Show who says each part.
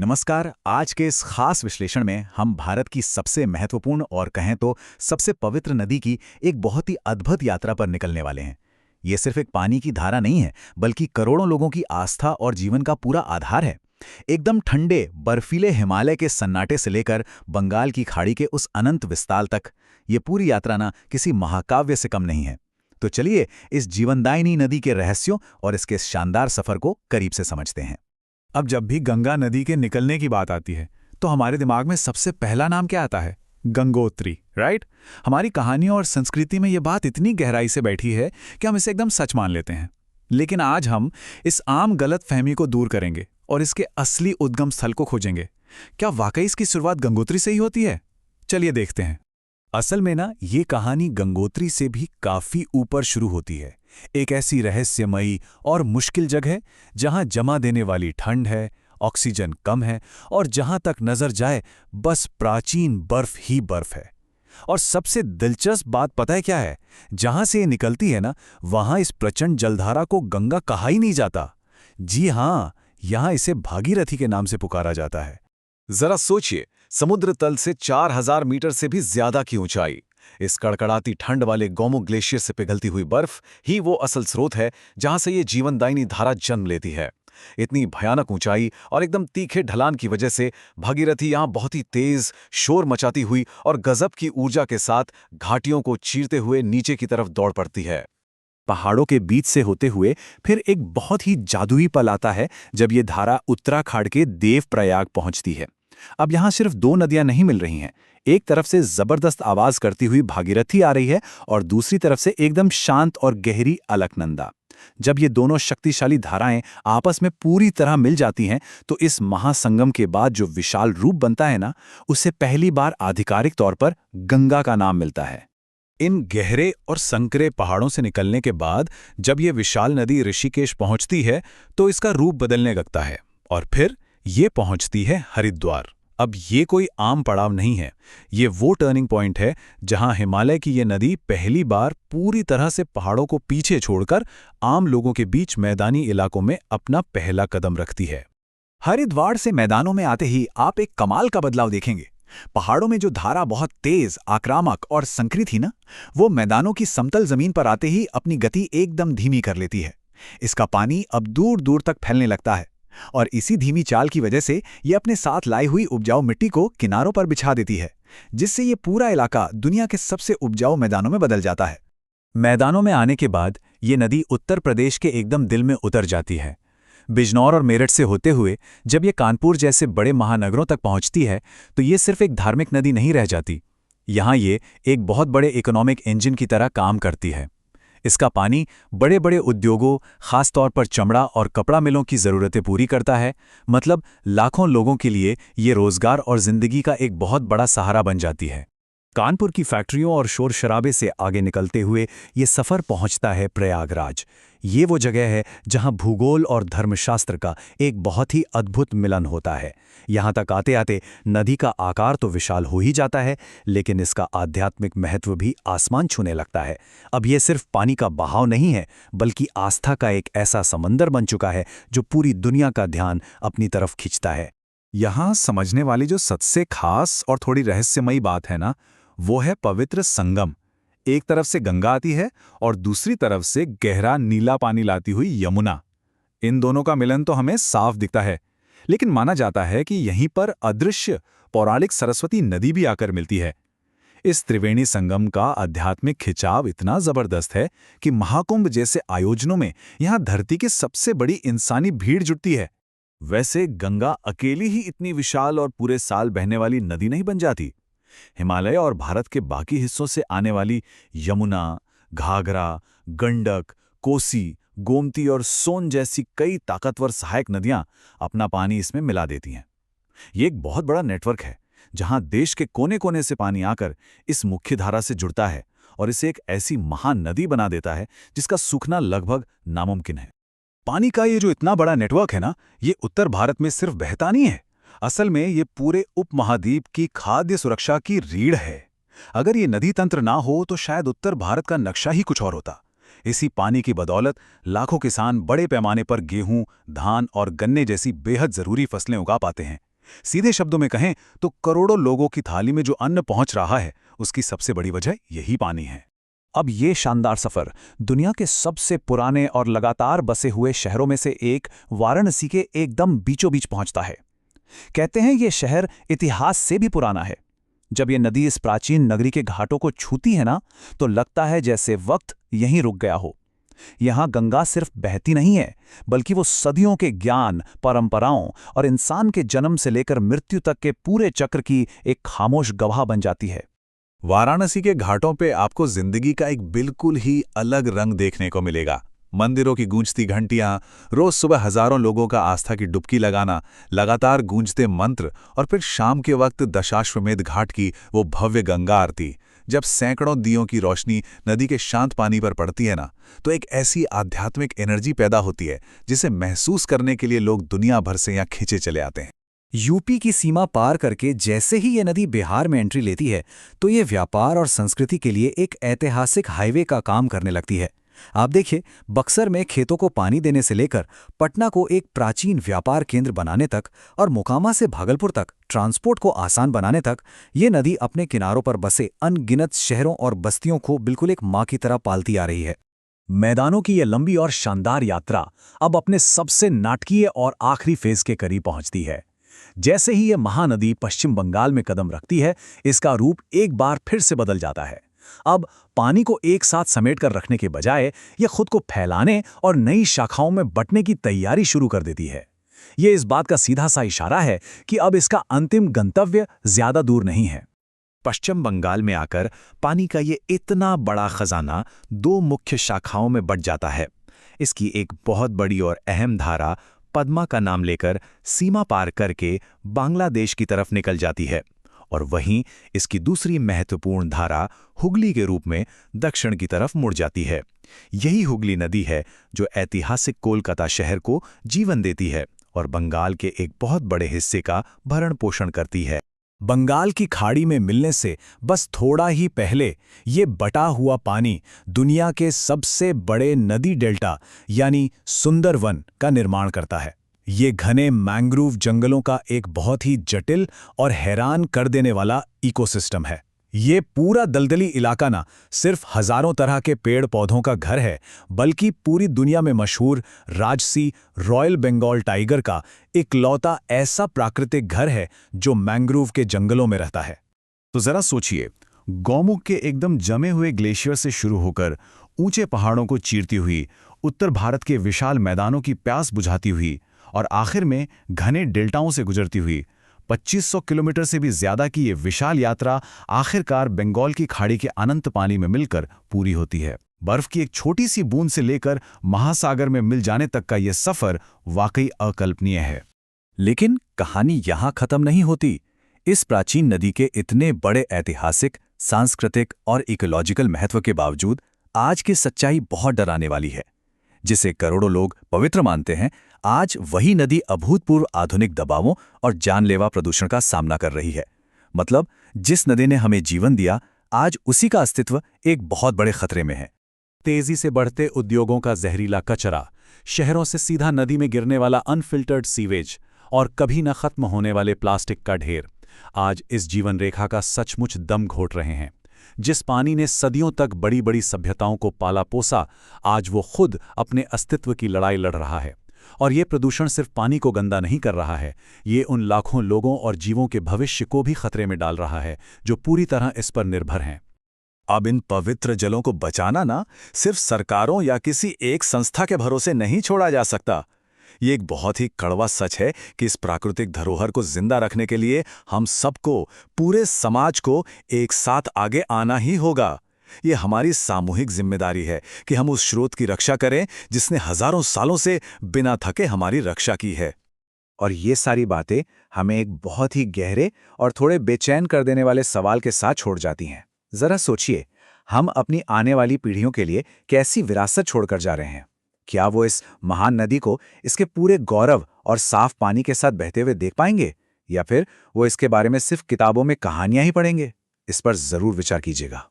Speaker 1: नमस्कार। आज के इस खास विश्लेषण में हम भारत की सबसे महत्वपूर्ण और कहें तो सबसे पवित्र नदी की एक बहुत ही अद्भुत यात्रा पर निकलने वाले हैं। ये सिर्फ एक पानी की धारा नहीं है, बल्कि करोड़ों लोगों की आस्था और जीवन का पूरा आधार है। एकदम ठंडे बर्फीले हिमालय के सन्नाटे से लेकर बंगाल की खाड़ी के उस अनंत विस्तार तक ये पूरी यात्रा ना किसी महाकाव्य से कम नहीं है। तो चलिए इस जीवनदायिनी नदी के रहस्यों और इसके इस शानदार सफर को करीब से समझते हैं।
Speaker 2: अब जब भी गंगा नदी के निकलने की बात आती है तो हमारे दिमाग में सबसे पहला नाम क्या आता है? गंगोत्री, राइट? हमारी कहानियों और संस्कृति में ये बात इतनी गहराई से बैठी है कि हम इसे एकदम सच मान लेते हैं। लेकिन आज हम इस आम गलत फहमी को दूर करेंगे और इसके असली उद्गम स्थल को खोजेंगे। क्या वाकई इसकी शुरुआत गंगोत्री से ही होती है? चलिए देखते हैं। असल में ना, ये कहानी गंगोत्री से भी काफी ऊपर शुरू होती है। एक ऐसी रहस्यमयी और मुश्किल जगह जहां जमा देने वाली ठंड है, ऑक्सीजन कम है और जहां तक नजर जाए बस प्राचीन बर्फ ही बर्फ है। और सबसे दिलचस्प बात पता है क्या है? जहां से ये निकलती है ना, वहां इस प्रचंड जलधारा को गंगा कहा ही नहीं जाता। जी हां, यहां इसे भागीरथी के नाम से पुकारा जाता है।
Speaker 3: जरा सोचिए, समुद्र तल से 4000 मीटर से भी ज्यादा की ऊंचाई, इस कड़कड़ाती ठंड वाले गोमू ग्लेशियर से पिघलती हुई बर्फ ही वो असल स्रोत है जहां से ये जीवनदायिनी धारा जन्म लेती है। इतनी भयानक ऊंचाई और एकदम तीखे ढलान की वजह से भागीरथी यहां बहुत ही तेज शोर मचाती हुई और गजब की ऊर्जा के साथ घाटियों को चीरते हुए नीचे की तरफ दौड़ पड़ती है।
Speaker 2: पहाड़ों के बीच से होते हुए फिर एक बहुत ही जादुई पल आता है जब ये धारा उत्तराखंड के देवप्रयाग पहुंचती है। अब यहां सिर्फ दो नदियां नहीं मिल रही हैं। एक तरफ से जबरदस्त आवाज करती हुई भागीरथी आ रही है और दूसरी तरफ से एकदम शांत और गहरी अलकनंदा। जब ये दोनों शक्तिशाली धाराएं आपस में पूरी तरह मिल जाती हैं तो इस महासंगम के बाद जो विशाल रूप बनता है ना, उसे पहली बार आधिकारिक तौर पर गंगा का नाम मिलता है। इन गहरे और संकरे पहाड़ों से निकलने के बाद जब ये विशाल नदी ऋषिकेश पहुंचती है तो इसका रूप बदलने लगता है और फिर ये पहुंचती है हरिद्वार। अब ये कोई आम पड़ाव नहीं है, ये वो टर्निंग पॉइंट है जहां हिमालय की ये नदी पहली बार पूरी तरह से पहाड़ों को पीछे छोड़कर आम लोगों के बीच मैदानी इलाकों में अपना पहला कदम रखती है।
Speaker 1: हरिद्वार से मैदानों में आते ही आप एक कमाल का बदलाव देखेंगे। पहाड़ों में जो धारा बहुत तेज, आक्रामक और संकरी थी ना, वो मैदानों की समतल जमीन पर आते ही अपनी गति एकदम धीमी कर लेती है। इसका पानी अब दूर दूर तक फैलने लगता है और इसी धीमी चाल की वजह से ये अपने साथ लाई हुई उपजाऊ मिट्टी को किनारों पर बिछा देती है, जिससे ये पूरा इलाका दुनिया के सबसे उपजाऊ मैदानों में बदल जाता है।
Speaker 2: मैदानों में आने के बाद ये नदी उत्तर प्रदेश के एकदम दिल में उतर जाती है। बिजनौर और मेरठ से होते हुए जब ये कानपुर जैसे बड़े महानगरों तक पहुंचती है तो ये सिर्फ एक धार्मिक नदी नहीं रह जाती। यहाँ ये एक बहुत बड़े इकोनॉमिक इंजन की तरह काम करती है। इसका पानी बड़े बड़े उद्योगों, खासतौर पर चमड़ा और कपड़ा मिलों की ज़रूरतें पूरी करता है। मतलब लाखों लोगों के लिए ये रोज़गार और ज़िंदगी का एक बहुत बड़ा सहारा बन जाती है। कानपुर की फैक्ट्रियों और शोर शराबे से आगे निकलते हुए ये सफ़र पहुंचता है प्रयागराज। ये वो जगह है जहां भूगोल और धर्मशास्त्र का एक बहुत ही अद्भुत मिलन होता है। यहां तक आते आते नदी का आकार तो विशाल हो ही जाता है, लेकिन इसका आध्यात्मिक महत्व भी आसमान छूने लगता है। अब ये सिर्फ पानी का बहाव नहीं है, बल्कि आस्था का एक ऐसा समंदर बन चुका है जो पूरी दुनिया का ध्यान अपनी तरफ खींचता है।
Speaker 1: यहां समझने वाली जो सबसे खास और थोड़ी रहस्यमयी बात है ना, वो है पवित्र संगम। एक तरफ से गंगा आती है और दूसरी तरफ से गहरा नीला पानी लाती हुई यमुना। इन दोनों का मिलन तो हमें साफ दिखता है, लेकिन माना जाता है कि यहीं पर अदृश्य पौराणिक सरस्वती नदी भी आकर मिलती है। इस त्रिवेणी संगम का आध्यात्मिक खिंचाव इतना जबरदस्त है कि महाकुंभ जैसे आयोजनों में यहां धरती की सबसे बड़ी इंसानी भीड़ जुटती है। वैसे गंगा अकेली ही इतनी विशाल और पूरे साल बहने वाली नदी नहीं बन जाती। हिमालय और भारत के बाकी हिस्सों से आने वाली यमुना, घाघरा, गंडक, कोसी, गोमती और सोन जैसी कई ताकतवर सहायक नदियां अपना पानी इसमें मिला देती हैं। ये एक बहुत बड़ा नेटवर्क है जहां देश के कोने कोने से पानी आकर इस मुख्य धारा से जुड़ता है और इसे एक ऐसी महान नदी बना देता है जिसका सूखना लगभग नामुमकिन है। पानी का ये जो इतना बड़ा नेटवर्क है ना, ये उत्तर भारत में सिर्फ बहता नहीं है, असल में ये पूरे उपमहाद्वीप की खाद्य सुरक्षा की रीढ़ है। अगर ये नदी तंत्र ना हो तो शायद उत्तर भारत का नक्शा ही कुछ और होता। इसी पानी की बदौलत लाखों किसान बड़े पैमाने पर गेहूं, धान और गन्ने जैसी बेहद जरूरी फसलें उगा पाते हैं। सीधे शब्दों में कहें तो करोड़ों लोगों की थाली में जो अन्न पहुंच रहा है उसकी सबसे बड़ी वजह यही पानी है।
Speaker 2: अब ये शानदार सफर दुनिया के सबसे पुराने और लगातार बसे हुए शहरों में से एक वाराणसी के एकदम बीचों बीच पहुंचता है। कहते हैं ये शहर इतिहास से भी पुराना है। जब ये नदी इस प्राचीन नगरी के घाटों को छूती है ना, तो लगता है जैसे वक्त यहीं रुक गया हो। यहां गंगा सिर्फ बहती नहीं है, बल्कि वो सदियों के ज्ञान, परंपराओं और इंसान के जन्म से लेकर मृत्यु तक के पूरे चक्र की एक खामोश गवाह बन जाती है।
Speaker 1: वाराणसी के घाटों पे आपको जिंदगी का एक बिल्कुल ही अलग रंग देखने को मिलेगा। मंदिरों की गूंजती घंटियां, रोज सुबह हजारों लोगों का आस्था की डुबकी लगाना, लगातार गूंजते मंत्र और फिर शाम के वक्त दशाश्वमेध घाट की वो भव्य गंगा आरती। जब सैकड़ों दियों की रोशनी नदी के शांत पानी पर पड़ती है ना, तो एक ऐसी आध्यात्मिक एनर्जी पैदा होती है जिसे महसूस करने के लिए लोग दुनिया भर से यहाँ खींचे चले आते हैं।
Speaker 2: यूपी की सीमा पार करके जैसे ही ये नदी बिहार में एंट्री लेती है, तो ये व्यापार और संस्कृति के लिए एक ऐतिहासिक हाईवे का काम करने लगती है। आप देखिए, बक्सर में खेतों को पानी देने से लेकर पटना को एक प्राचीन व्यापार केंद्र बनाने तक और मोकामा से भागलपुर तक ट्रांसपोर्ट को आसान बनाने तक ये नदी अपने किनारों पर बसे अनगिनत शहरों और बस्तियों को बिल्कुल एक माँ की तरह पालती आ रही है। मैदानों की ये लंबी और शानदार यात्रा अब अपने सबसे नाटकीय और आखिरी फेज के करीब पहुंचती है। जैसे ही ये महानदी पश्चिम बंगाल में कदम रखती है, इसका रूप एक बार फिर से बदल जाता है। अब पानी को एक साथ समेटकर रखने के बजाय ये खुद को फैलाने और नई शाखाओं में बंटने की तैयारी शुरू कर देती है। ये इस बात का सीधा सा इशारा है कि अब इसका अंतिम गंतव्य ज्यादा दूर नहीं है।
Speaker 3: पश्चिम बंगाल में आकर पानी का ये इतना बड़ा खजाना दो मुख्य शाखाओं में बंट जाता है। इसकी एक बहुत बड़ी और अहम धारा पद्मा का नाम लेकर सीमा पार करके बांग्लादेश की तरफ निकल जाती है, और वहीं इसकी दूसरी महत्वपूर्ण धारा हुगली के रूप में दक्षिण की तरफ मुड़ जाती है। यही हुगली नदी है जो ऐतिहासिक कोलकाता शहर को जीवन देती है और बंगाल के एक बहुत बड़े हिस्से का भरण पोषण करती है।
Speaker 2: बंगाल की खाड़ी में मिलने से बस थोड़ा ही पहले ये बटा हुआ पानी दुनिया के सबसे बड़े नदी डेल्टा यानी सुंदरवन का निर्माण करता है। ये घने मैंग्रोव जंगलों का एक बहुत ही जटिल और हैरान कर देने वाला इकोसिस्टम है। ये पूरा दलदली इलाका ना सिर्फ हजारों तरह के पेड़ पौधों का घर है, बल्कि पूरी दुनिया में मशहूर राजसी रॉयल बंगाल टाइगर का इकलौता ऐसा प्राकृतिक घर है जो मैंग्रोव के जंगलों में रहता है।
Speaker 1: तो जरा सोचिए, गौमुख के एकदम जमे हुए ग्लेशियर से शुरू होकर ऊंचे पहाड़ों को चीरती हुई, उत्तर भारत के विशाल मैदानों की प्यास बुझाती हुई और आखिर में घने डेल्टाओं से गुजरती हुई 2500 किलोमीटर से भी ज्यादा की ये विशाल यात्रा आखिरकार बंगाल की खाड़ी के अनंत पानी में मिलकर पूरी होती है। बर्फ की एक छोटी सी बूंद से लेकर महासागर में मिल जाने तक का यह सफर वाकई अकल्पनीय है।
Speaker 2: लेकिन कहानी यहां खत्म नहीं होती। इस प्राचीन नदी के इतने बड़े ऐतिहासिक, सांस्कृतिक और इकोलॉजिकल महत्व के बावजूद आज की सच्चाई बहुत डराने वाली है। जिसे करोड़ों लोग पवित्र मानते हैं, आज वही नदी अभूतपूर्व आधुनिक दबावों और जानलेवा प्रदूषण का सामना कर रही है। मतलब जिस नदी ने हमें जीवन दिया, आज उसी का अस्तित्व एक बहुत बड़े खतरे में है।
Speaker 1: तेजी से बढ़ते उद्योगों का जहरीला कचरा, शहरों से सीधा नदी में गिरने वाला अनफिल्टर्ड सीवेज और कभी न खत्म होने वाले प्लास्टिक का ढेर आज इस जीवन रेखा का सचमुच दम घोट रहे हैं। जिस पानी ने सदियों तक बड़ी बड़ी सभ्यताओं को पाला पोसा, आज वो खुद अपने अस्तित्व की लड़ाई लड़ रहा है। और ये प्रदूषण सिर्फ पानी को गंदा नहीं कर रहा है, ये उन लाखों लोगों और जीवों के भविष्य को भी खतरे में डाल रहा है जो पूरी तरह इस पर निर्भर हैं।
Speaker 2: अब इन पवित्र जलों को बचाना ना सिर्फ सरकारों या किसी एक संस्था के भरोसे नहीं छोड़ा जा सकता। ये एक बहुत ही कड़वा सच है कि इस प्राकृतिक धरोहर को जिंदा रखने के लिए हम सबको, पूरे समाज को एक साथ आगे आना ही होगा। ये हमारी सामूहिक जिम्मेदारी है कि हम उस स्रोत की रक्षा करें जिसने हजारों सालों से बिना थके हमारी रक्षा की है।
Speaker 4: और ये सारी बातें हमें एक बहुत ही गहरे और थोड़े बेचैन कर देने वाले सवाल के साथ छोड़ जाती हैं। जरा सोचिए, हम अपनी आने वाली पीढ़ियों के लिए कैसी विरासत छोड़कर जा रहे हैं? क्या वो इस महान नदी को इसके पूरे गौरव और साफ पानी के साथ बहते हुए देख पाएंगे, या फिर वो इसके बारे में सिर्फ किताबों में कहानियां ही पढ़ेंगे? इस पर जरूर विचार कीजिएगा।